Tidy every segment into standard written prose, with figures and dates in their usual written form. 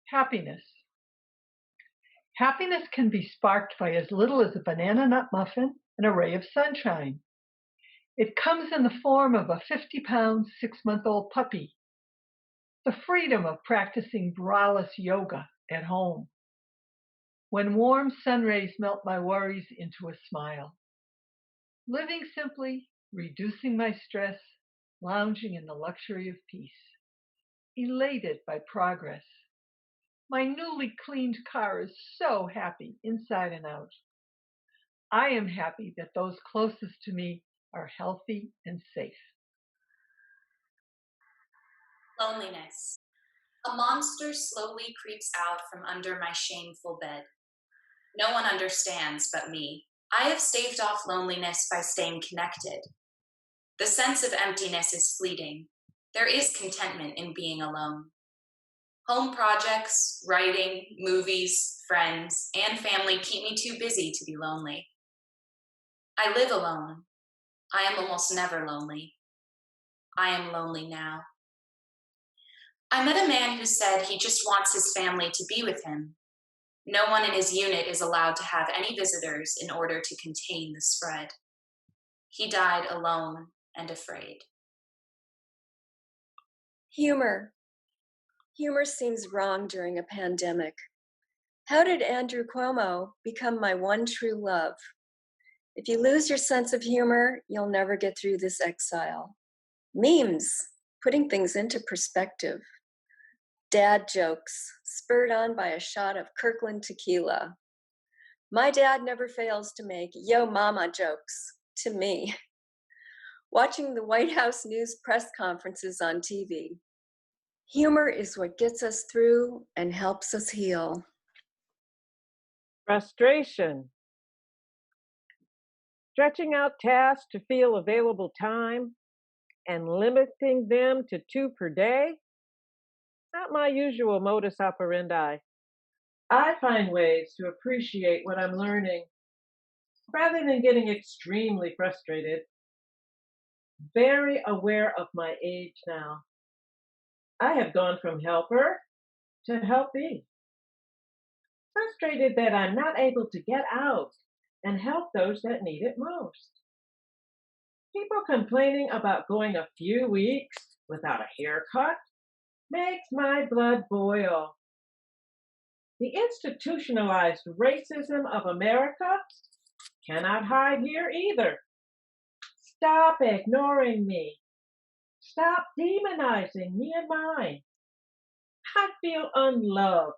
Happiness. Happiness can be sparked by as little as a banana nut muffin and a ray of sunshine. It comes in the form of a 50-pound, 6-month-old puppy. The freedom of practicing braless yoga at home. When warm sun rays melt my worries into a smile. Living simply, reducing my stress, lounging in the luxury of peace. Elated by progress. My newly cleaned car is so happy inside and out. I am happy that those closest to me are healthy and safe. Loneliness. A monster slowly creeps out from under my shameful bed. No one understands but me. I have staved off loneliness by staying connected. The sense of emptiness is fleeting. There is contentment in being alone. Home projects, writing, movies, friends, and family keep me too busy to be lonely. I live alone. I am almost never lonely. I am lonely now. I met a man who said he just wants his family to be with him. No one in his unit is allowed to have any visitors in order to contain the spread. He died alone and afraid. Humor. Humor seems wrong during a pandemic. How did Andrew Cuomo become my one true love? If you lose your sense of humor, you'll never get through this exile. Memes, putting things into perspective. Dad jokes, spurred on by a shot of Kirkland tequila. My dad never fails to make yo mama jokes to me. Watching the White House news press conferences on TV. Humor is what gets us through and helps us heal. Frustration. Stretching out tasks to fill available time and limiting them to 2 per day? Not my usual modus operandi. I find ways to appreciate what I'm learning rather than getting extremely frustrated. Very aware of my age now. I have gone from helper to helpee. Frustrated that I'm not able to get out and help those that need it most. People complaining about going a few weeks without a haircut makes my blood boil. The institutionalized racism of America cannot hide here either. Stop ignoring me. Stop demonizing me and mine. I feel unloved.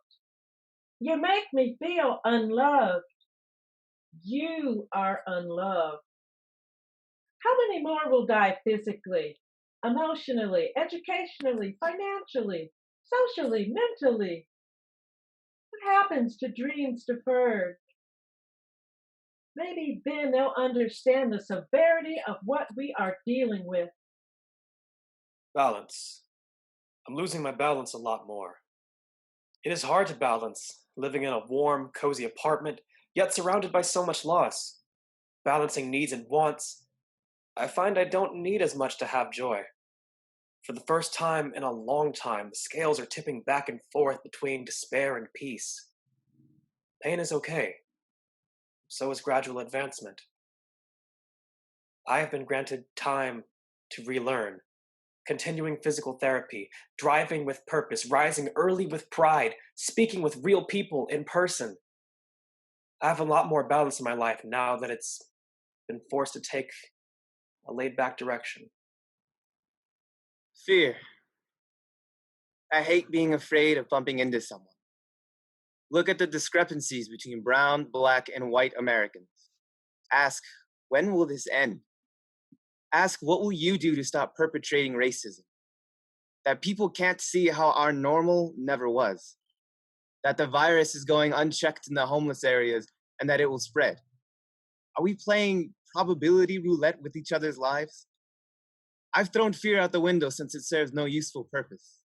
You make me feel unloved. You are unloved. How many more will die physically, emotionally, educationally, financially, socially, mentally? What happens to dreams deferred? Maybe then they'll understand the severity of what we are dealing with. Balance. I'm losing my balance a lot more. It is hard to balance, living in a warm, cozy apartment, yet surrounded by so much loss. Balancing needs and wants. I find I don't need as much to have joy. For the first time in a long time, the scales are tipping back and forth between despair and peace. Pain is okay. So is gradual advancement. I have been granted time to relearn, continuing physical therapy, driving with purpose, rising early with pride, speaking with real people in person. I have a lot more balance in my life now that it's been forced to take a laid-back direction. Fear. I hate being afraid of bumping into someone. Look at the discrepancies between brown, black, and white Americans. Ask, when will this end? Ask, what will you do to stop perpetrating racism? That people can't see how our normal never was. That the virus is going unchecked in the homeless areas and that it will spread. Are we playing probability roulette with each other's lives? I've thrown fear out the window since it serves no useful purpose.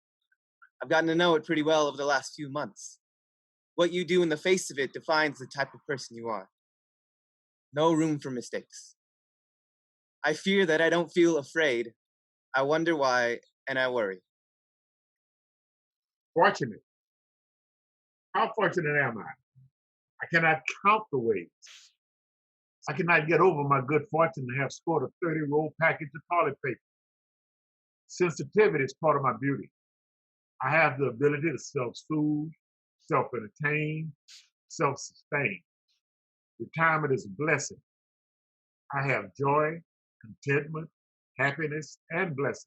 I've gotten to know it pretty well over the last few months. What you do in the face of it defines the type of person you are. No room for mistakes. I fear that I don't feel afraid. I wonder why, and I worry. Fortunate. How fortunate am I? I cannot count the ways. I cannot get over my good fortune to have scored a 30-roll package of toilet paper. Sensitivity is part of my beauty. I have the ability to self-soothe, self-entertain, self-sustain. Retirement is a blessing. I have joy, contentment, happiness, and blessings.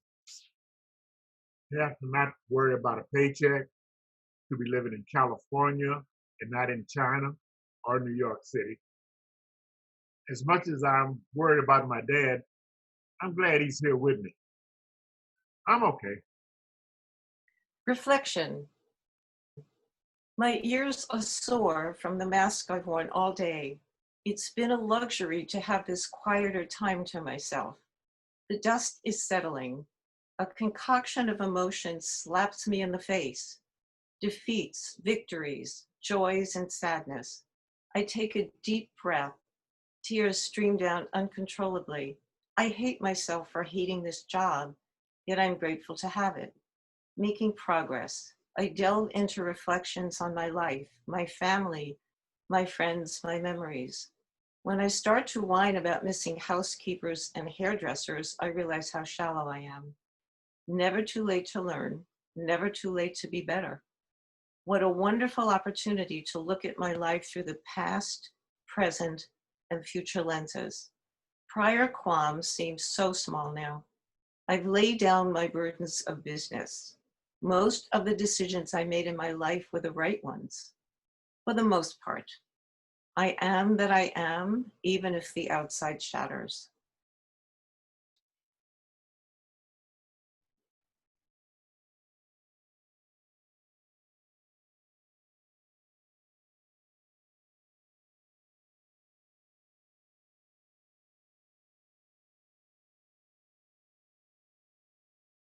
I have to not worry about a paycheck, to be living in California and not in China or New York City. As much as I'm worried about my dad, I'm glad he's here with me. I'm okay. Reflection. My ears are sore from the mask I've worn all day. It's been a luxury to have this quieter time to myself. The dust is settling. A concoction of emotions slaps me in the face. Defeats, victories, joys, and sadness. I take a deep breath. Tears stream down uncontrollably. I hate myself for hating this job, yet I'm grateful to have it. Making progress. I delve into reflections on my life, my family, my friends, my memories. When I start to whine about missing housekeepers and hairdressers, I realize how shallow I am. Never too late to learn, never too late to be better. What a wonderful opportunity to look at my life through the past, present, and future lenses. Prior qualms seem so small now. I've laid down my burdens of business. Most of the decisions I made in my life were the right ones, for the most part. I am that I am, even if the outside shatters.